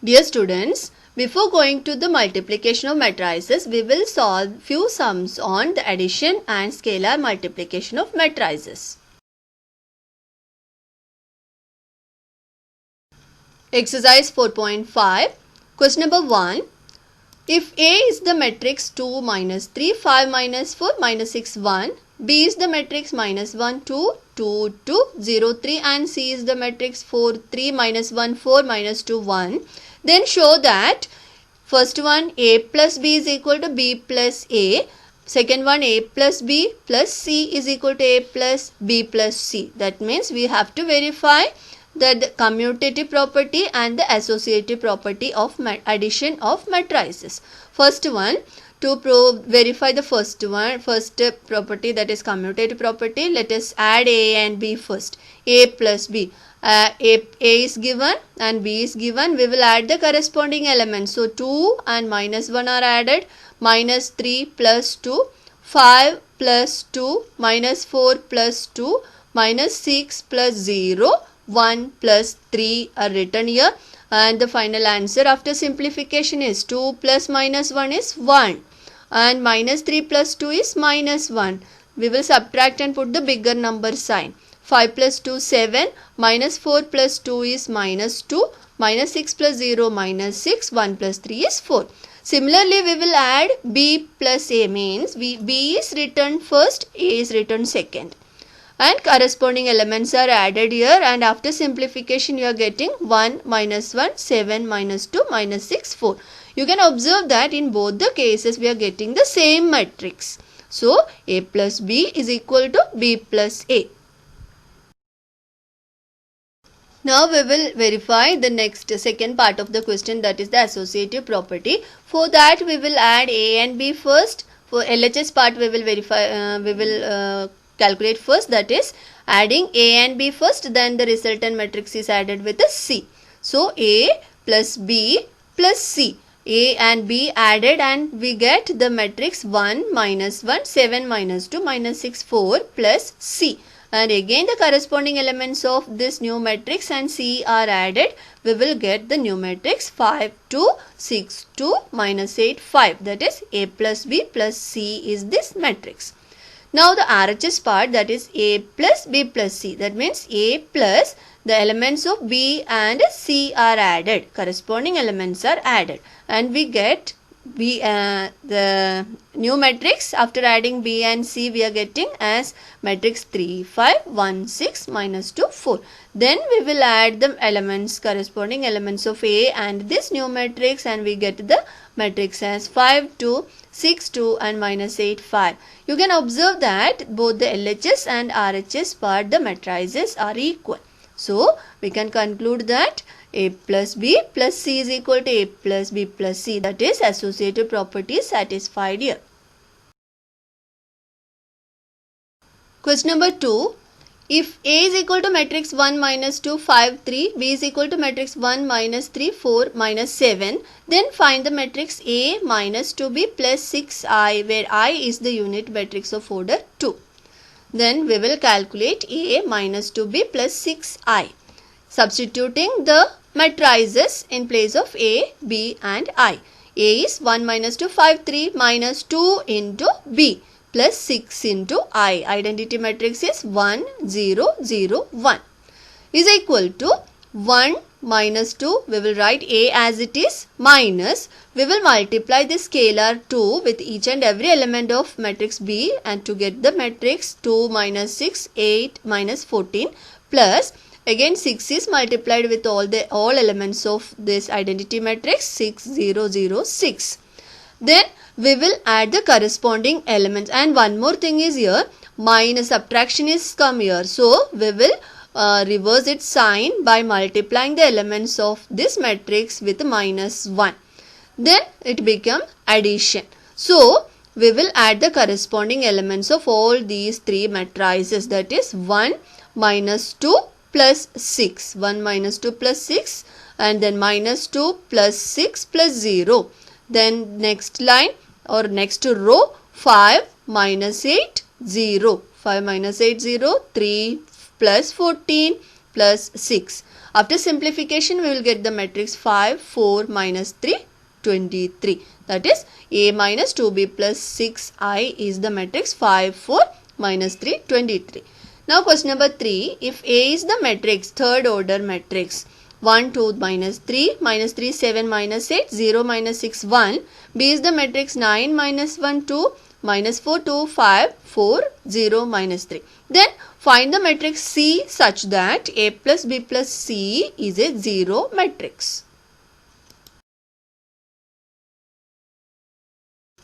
Dear students, before going to the multiplication of matrices, we will solve few sums on the addition and scalar multiplication of matrices. Exercise 4.5. Question number 1. If A is the matrix 2 minus 3, 5 minus 4 minus 6, 1, B is the matrix minus 1, 2, 2, 2, 0, 3 and C is the matrix 4, 3 minus 1, 4 minus 2, 1, then show that first one A plus B is equal to B plus A, second one A plus B plus C is equal to A plus B plus C. That means we have to verify the commutative property and the associative property of addition of matrices. First one, to verify the first property, that is commutative property, let us add A and B first. A plus B. A is given and B is given. We will add the corresponding elements. So 2 and minus 1 are added. Minus 3 plus 2. 5 plus 2. Minus 4 plus 2. Minus 6 plus 0. 1 plus 3 are written here. And the final answer after simplification is 2 plus minus 1 is 1. And minus 3 plus 2 is minus 1. We will subtract and put the bigger number sign. 5 plus 2, 7. Minus 4 plus 2 is minus 2. Minus 6 plus 0, minus 6. 1 plus 3 is 4. Similarly, we will add B plus A, means B is written first, A is written second. And corresponding elements are added here, and after simplification you are getting 1 minus 1, 7 minus 2, minus 6, 4. You can observe that in both the cases we are getting the same matrix. So, A plus B is equal to B plus A. Now we will verify the second part of the question, that is the associative property. For that we will add A and B first. For LHS part we will verify, calculate first, that is adding A and B first, then the resultant matrix is added with a C. So A plus B plus C. A and B added and we get the matrix 1 minus 1, 7 minus 2, minus 6, 4 plus C. And again the corresponding elements of this new matrix and C are added. We will get the new matrix 5, 2, 6, 2, minus 8, 5. That is A plus B plus C is this matrix. Now the RHS part, that is A plus B plus C. That means A plus the elements of B and C are added. Corresponding elements are added. And we get the new matrix after adding B and C we are getting as matrix 3, 5, 1, 6, minus 2, 4. Then we will add the elements, corresponding elements of A and this new matrix, and we get the matrix as 5, 2, 6, 2 and minus 8, 5. You can observe that both the LHS and RHS part, the matrices are equal. So, we can conclude that A plus B plus C is equal to A plus B plus C. That is associative property is satisfied here. Question number 2. If A is equal to matrix 1 minus 2, 5, 3, B is equal to matrix 1 minus 3, 4 minus 7, then find the matrix A minus 2B plus 6I, where I is the unit matrix of order 2. Then we will calculate A minus 2B plus 6I, substituting the matrices in place of A, B and I. A is 1 minus 2, 5, 3 minus 2 into B plus 6 into I. Identity matrix is 1, 0, 0, 1 is equal to 1 minus 2. We will write A as it is, minus we will multiply the scalar 2 with each and every element of matrix B, and to get the matrix 2 minus 6, 8 minus 14 plus again 6 is multiplied with all elements of this identity matrix 6, 0, 0, 6. Then we will add the corresponding elements, and one more thing is here, minus subtraction is come here. So we will reverse its sign by multiplying the elements of this matrix with minus 1. Then it become addition. So we will add the corresponding elements of all these three matrices, that is 1 minus 2 plus 6, 1 minus 2 plus 6, and then minus 2 plus 6 plus 0. Then next line or next row 5 minus 8, 0. 5 minus 8, 0. 3 plus 14 plus 6. After simplification, we will get the matrix 5, 4, minus 3, 23. That is A minus 2B plus 6I is the matrix 5, 4, minus 3, 23. Now question number 3. If A is the matrix, third order matrix, 1, 2, minus 3, 7, minus 8, 0, minus 6, 1. B is the matrix 9, minus 1, 2, minus 4, 2, 5, 4, 0, minus 3. Then find the matrix C such that A plus B plus C is a 0 matrix.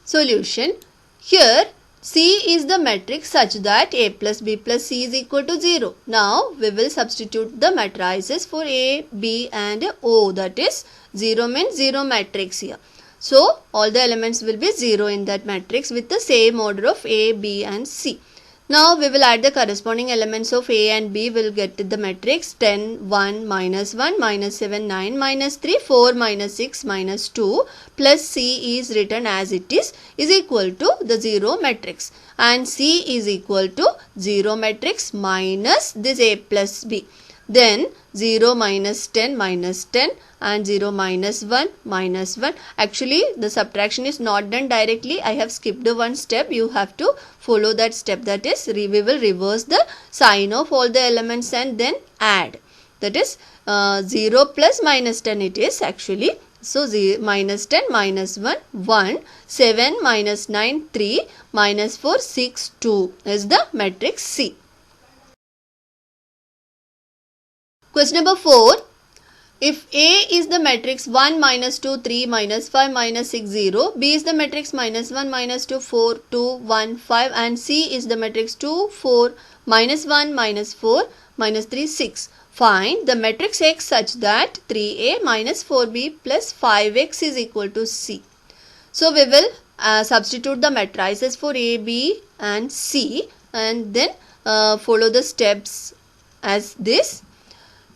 Solution. Here C is the matrix such that A plus B plus C is equal to 0. Now we will substitute the matrices for A, B and O, that is 0 means 0 matrix here. So all the elements will be 0 in that matrix with the same order of A, B and C. Now we will add the corresponding elements of A and B. We will get the matrix 10, 1, minus 1, minus 7, 9, minus 3, 4, minus 6, minus 2 plus C is written as it is equal to the 0 matrix, and C is equal to 0 matrix minus this A plus B. Then 0 minus 10 minus 10 and 0 minus 1 minus 1. Actually the subtraction is not done directly. I have skipped one step. You have to follow that step. That is we will reverse the sign of all the elements and then add. That is 0 plus minus 10 it is actually. So 0, minus 10 minus 1 1, 7 minus 9 3, minus 4 6 2 is the matrix C. Question number 4. If A is the matrix 1, minus 2, 3, minus 5, minus 6, 0, B is the matrix minus 1, minus 2, 4, 2, 1, 5 and C is the matrix 2, 4, minus 1, minus 4, minus 3, 6. Find the matrix X such that 3A minus 4B plus 5X is equal to C. So we will substitute the matrices for A, B and C and then follow the steps as this.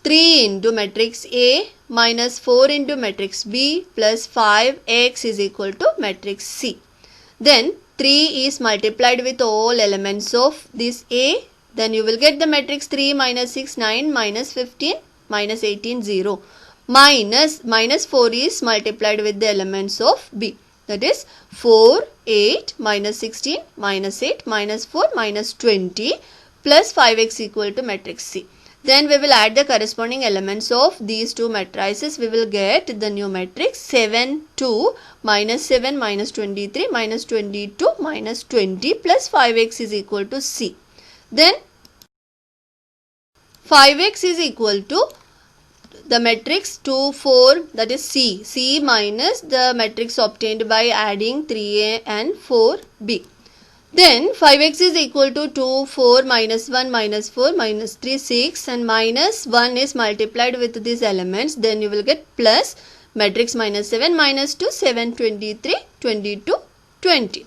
3 into matrix A minus 4 into matrix B plus 5X is equal to matrix C. Then 3 is multiplied with all elements of this A. Then you will get the matrix 3 minus 6 9 minus 15 minus 18 0. Minus 4 is multiplied with the elements of B. That is 4 8 minus 16 minus 8 minus 4 minus 20 plus 5X equal to matrix C. Then we will add the corresponding elements of these two matrices. We will get the new matrix 7, 2, minus 7, minus 23, minus 22, minus 20 plus 5X is equal to C. Then 5X is equal to the matrix 2, 4 that is C. C minus the matrix obtained by adding 3A and 4B. Then 5x is equal to 2, 4, minus 1, minus 4, minus 3, 6 and minus 1 is multiplied with these elements. Then you will get plus matrix minus 7, minus 2, 7, 23, 22, 20.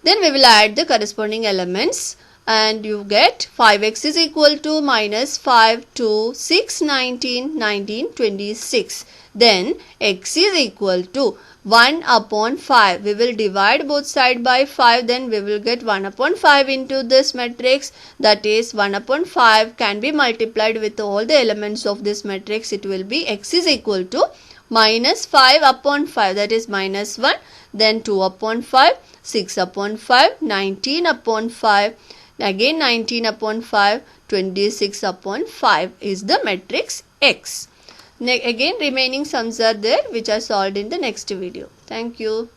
Then we will add the corresponding elements and you get 5x is equal to minus 5, 2, 6, 19, 19, 26. Then x is equal to 1 upon 5. We will divide both sides by 5. Then we will get 1 upon 5 into this matrix. That is 1 upon 5 can be multiplied with all the elements of this matrix. It will be x is equal to minus 5 upon 5. That is minus 1. Then 2 upon 5. 6 upon 5. 19 upon 5. Again 19 upon 5. 26 upon 5 is the matrix X. Again remaining sums are there which are solved in the next video. Thank you.